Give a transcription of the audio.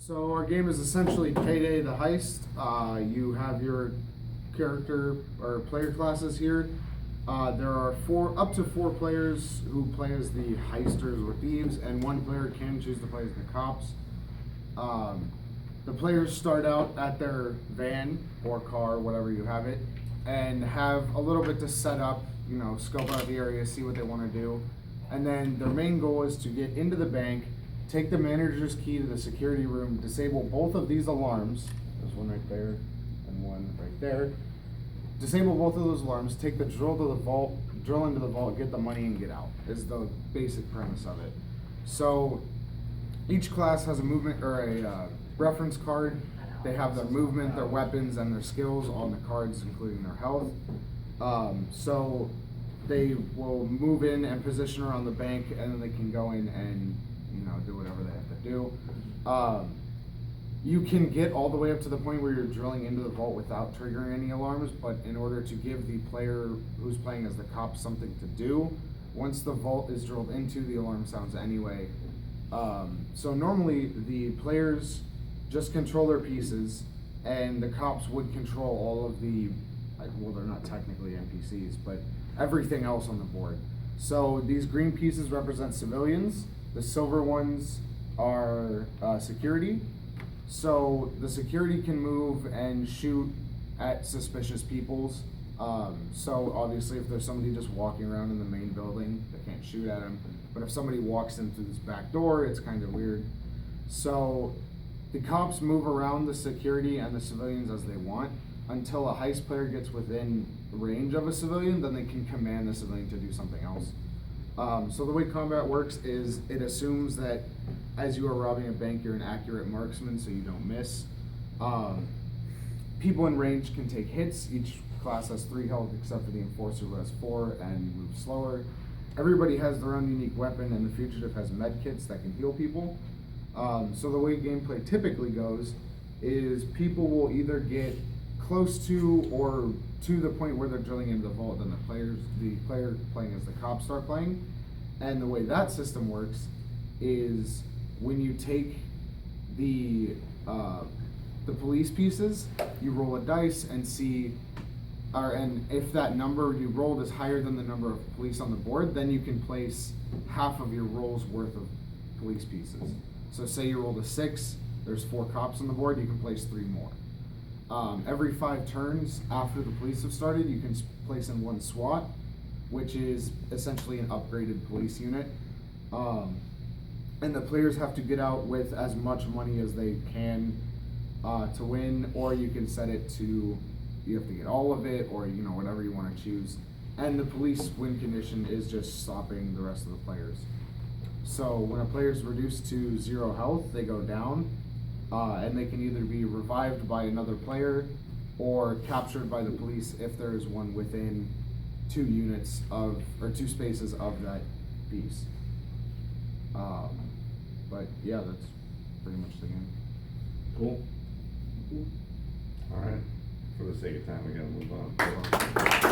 So our game is essentially PayDay the Heist. You have your character or player classes here. There are up to four players who play as the heisters or thieves, and one player can choose to play as the cops. The players start out at their van or car, whatever you have it, and have a little bit to set up, scope out the area, see what they want to do. And then their main goal is to get into the bank, take the manager's key to the security room, disable both of these alarms. There's one right there and one right there. Disable both of those alarms, take the drill to the vault, drill into the vault, get the money and get out, is the basic premise of it. So each class has a movement or a reference card. They have their movement, their weapons, and their skills on the cards, including their health. So they will move in and position around the bank, and then they can go in and do whatever they have to do. You can get all the way up to the point where you're drilling into the vault without triggering any alarms, but in order to give the player who's playing as the cop something to do, once the vault is drilled into, the alarm sounds anyway. So normally the players just control their pieces, and the cops would control all of the, well, they're not technically NPCs, but everything else on the board. So these green pieces represent civilians. The silver ones are security. So the security can move and shoot at suspicious peoples. So obviously if there's somebody just walking around in the main building, they can't shoot at them. But if somebody walks in through this back door, it's kind of weird. So the cops move around the security and the civilians as they want until a heist player gets within range of a civilian, then they can command the civilian to do something else. So the way combat works is it assumes that as you are robbing a bank, you're an accurate marksman, so you don't miss. People in range can take hits. Each class has 3 health except for the enforcer, who has 4 and moves slower. Everybody has their own unique weapon, and the fugitive has med kits that can heal people. So the way gameplay typically goes is people will either get close to or to the point where they're drilling into the vault, then the player playing as the cops start playing. And the way that system works is when you take the police pieces, you roll a dice and see, and if that number you rolled is higher than the number of police on the board, then you can place half of your roll's worth of police pieces. So say you rolled a 6, there's 4 cops on the board, you can place 3 more. Every 5 turns after the police have started, you can place in 1 SWAT, which is essentially an upgraded police unit. And the players have to get out with as much money as they can to win, or you can set it to, you have to get all of it, or whatever you want to choose. And the police win condition is just stopping the rest of the players. So when a player is reduced to 0 health, they go down. And they can either be revived by another player or captured by the police if there is one within 2 units of, or 2 spaces of that piece. But yeah, that's pretty much the game. Cool. All right. For the sake of time, we gotta move on.